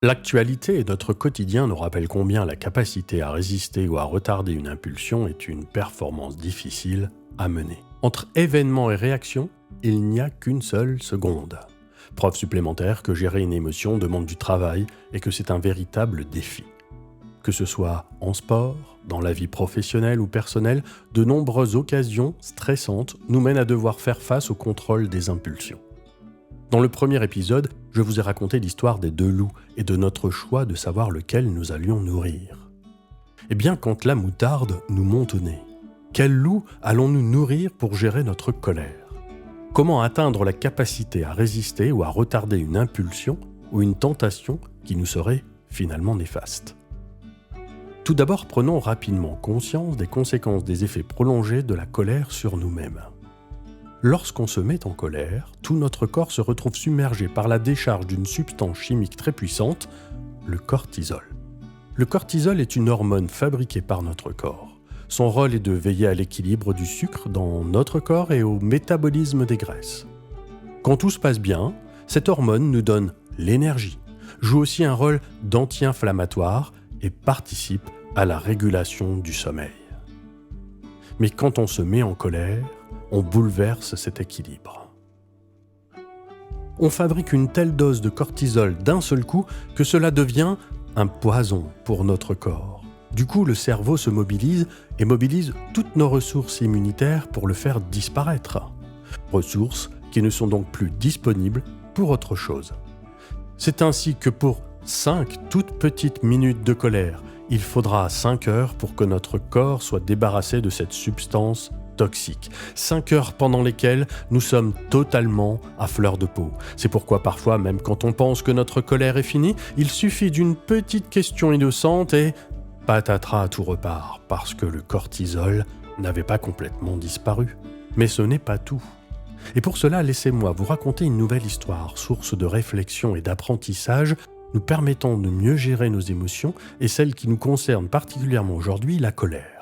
L'actualité et notre quotidien nous rappellent combien la capacité à résister ou à retarder une impulsion est une performance difficile à mener. Entre événement et réaction, il n'y a qu'une seule seconde. Preuve supplémentaire que gérer une émotion demande du travail et que c'est un véritable défi. Que ce soit en sport, dans la vie professionnelle ou personnelle, de nombreuses occasions stressantes nous mènent à devoir faire face au contrôle des impulsions. Dans le premier épisode, je vous ai raconté l'histoire des deux loups et de notre choix de savoir lequel nous allions nourrir. Eh bien, quand la moutarde nous monte au nez, quel loup allons-nous nourrir pour gérer notre colère ? Comment atteindre la capacité à résister ou à retarder une impulsion ou une tentation qui nous serait finalement néfaste ? Tout d'abord, prenons rapidement conscience des conséquences des effets prolongés de la colère sur nous-mêmes. Lorsqu'on se met en colère, tout notre corps se retrouve submergé par la décharge d'une substance chimique très puissante, le cortisol. Le cortisol est une hormone fabriquée par notre corps. Son rôle est de veiller à l'équilibre du sucre dans notre corps et au métabolisme des graisses. Quand tout se passe bien, cette hormone nous donne l'énergie, joue aussi un rôle d'anti-inflammatoire et participe à la régulation du sommeil. Mais quand on se met en colère, on bouleverse cet équilibre. On fabrique une telle dose de cortisol d'un seul coup que cela devient un poison pour notre corps. Du coup, le cerveau se mobilise et mobilise toutes nos ressources immunitaires pour le faire disparaître. Ressources qui ne sont donc plus disponibles pour autre chose. C'est ainsi que pour 5 toutes petites minutes de colère, il faudra 5 heures pour que notre corps soit débarrassé de cette substance toxique. 5 heures pendant lesquelles nous sommes totalement à fleur de peau. C'est pourquoi parfois, même quand on pense que notre colère est finie, il suffit d'une petite question innocente et patatras, tout repart, parce que le cortisol n'avait pas complètement disparu. Mais ce n'est pas tout. Et pour cela, laissez-moi vous raconter une nouvelle histoire, source de réflexion et d'apprentissage, nous permettant de mieux gérer nos émotions et celle qui nous concerne particulièrement aujourd'hui, la colère.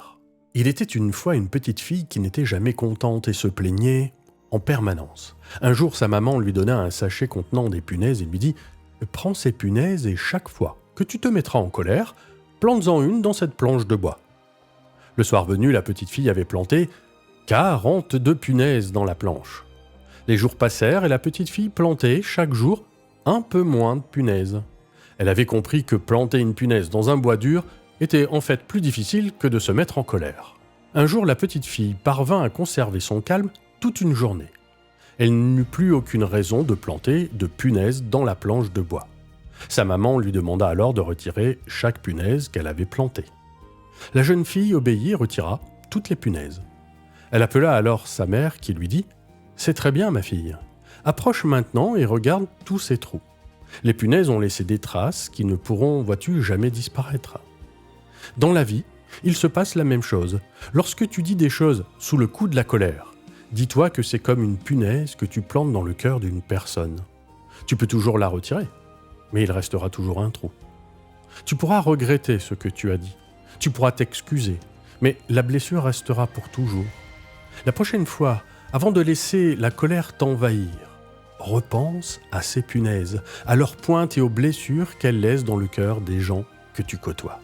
Il était une fois une petite fille qui n'était jamais contente et se plaignait en permanence. Un jour, sa maman lui donna un sachet contenant des punaises et lui dit « Prends ces punaises et chaque fois que tu te mettras en colère, plante-en une dans cette planche de bois. » Le soir venu, la petite fille avait planté 42 punaises dans la planche. Les jours passèrent et la petite fille plantait chaque jour un peu moins de punaises. Elle avait compris que planter une punaise dans un bois dur était en fait plus difficile que de se mettre en colère. Un jour, la petite fille parvint à conserver son calme toute une journée. Elle n'eut plus aucune raison de planter de punaises dans la planche de bois. Sa maman lui demanda alors de retirer chaque punaise qu'elle avait plantée. La jeune fille obéit et retira toutes les punaises. Elle appela alors sa mère qui lui dit « C'est très bien ma fille, approche maintenant et regarde tous ces trous. Les punaises ont laissé des traces qui ne pourront, vois-tu, jamais disparaître. » Dans la vie, il se passe la même chose. Lorsque tu dis des choses sous le coup de la colère, dis-toi que c'est comme une punaise que tu plantes dans le cœur d'une personne. Tu peux toujours la retirer, mais il restera toujours un trou. Tu pourras regretter ce que tu as dit. Tu pourras t'excuser, mais la blessure restera pour toujours. La prochaine fois, avant de laisser la colère t'envahir, repense à ces punaises, à leurs pointes et aux blessures qu'elles laissent dans le cœur des gens que tu côtoies.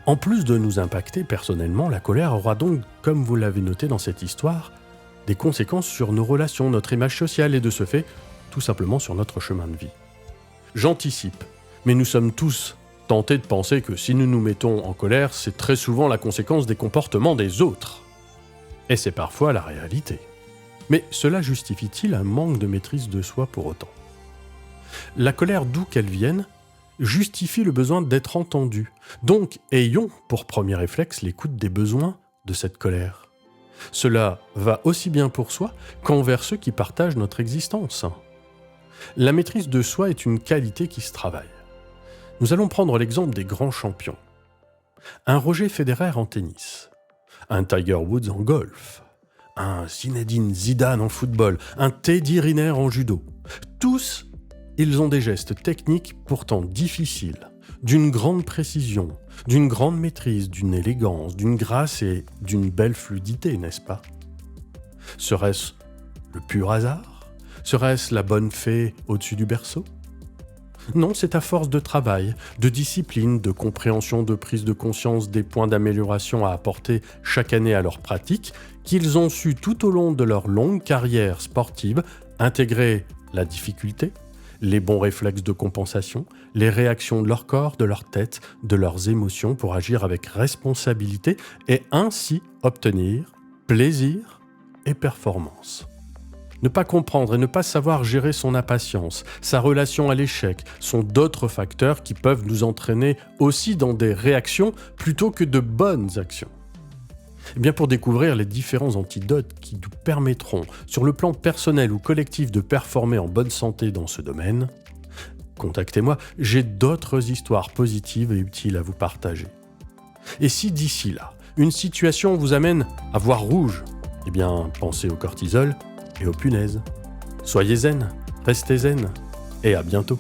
En plus de nous impacter personnellement, la colère aura donc, comme vous l'avez noté dans cette histoire, des conséquences sur nos relations, notre image sociale et de ce fait, tout simplement sur notre chemin de vie. J'anticipe, mais nous sommes tous tentés de penser que si nous nous mettons en colère, c'est très souvent la conséquence des comportements des autres. Et c'est parfois la réalité. Mais cela justifie-t-il un manque de maîtrise de soi pour autant ? La colère, d'où qu'elle vienne, justifie le besoin d'être entendu. Donc, ayons pour premier réflexe l'écoute des besoins de cette colère. Cela va aussi bien pour soi qu'envers ceux qui partagent notre existence. La maîtrise de soi est une qualité qui se travaille. Nous allons prendre l'exemple des grands champions. Un Roger Federer en tennis, un Tiger Woods en golf, un Zinedine Zidane en football, un Teddy Riner en judo. Tous, ils ont des gestes techniques pourtant difficiles, d'une grande précision, d'une grande maîtrise, d'une élégance, d'une grâce et d'une belle fluidité, n'est-ce pas ? Serait-ce le pur hasard ? Serait-ce la bonne fée au-dessus du berceau ? Non, c'est à force de travail, de discipline, de compréhension, de prise de conscience des points d'amélioration à apporter chaque année à leur pratique qu'ils ont su tout au long de leur longue carrière sportive intégrer la difficulté, les bons réflexes de compensation, les réactions de leur corps, de leur tête, de leurs émotions pour agir avec responsabilité et ainsi obtenir plaisir et performance. Ne pas comprendre et ne pas savoir gérer son impatience, sa relation à l'échec, sont d'autres facteurs qui peuvent nous entraîner aussi dans des réactions plutôt que de bonnes actions. Eh bien, pour découvrir les différents antidotes qui nous permettront, sur le plan personnel ou collectif, de performer en bonne santé dans ce domaine, contactez-moi, j'ai d'autres histoires positives et utiles à vous partager. Et si d'ici là, une situation vous amène à voir rouge, eh bien, pensez au cortisol et aux punaises. Soyez zen, restez zen, et à bientôt.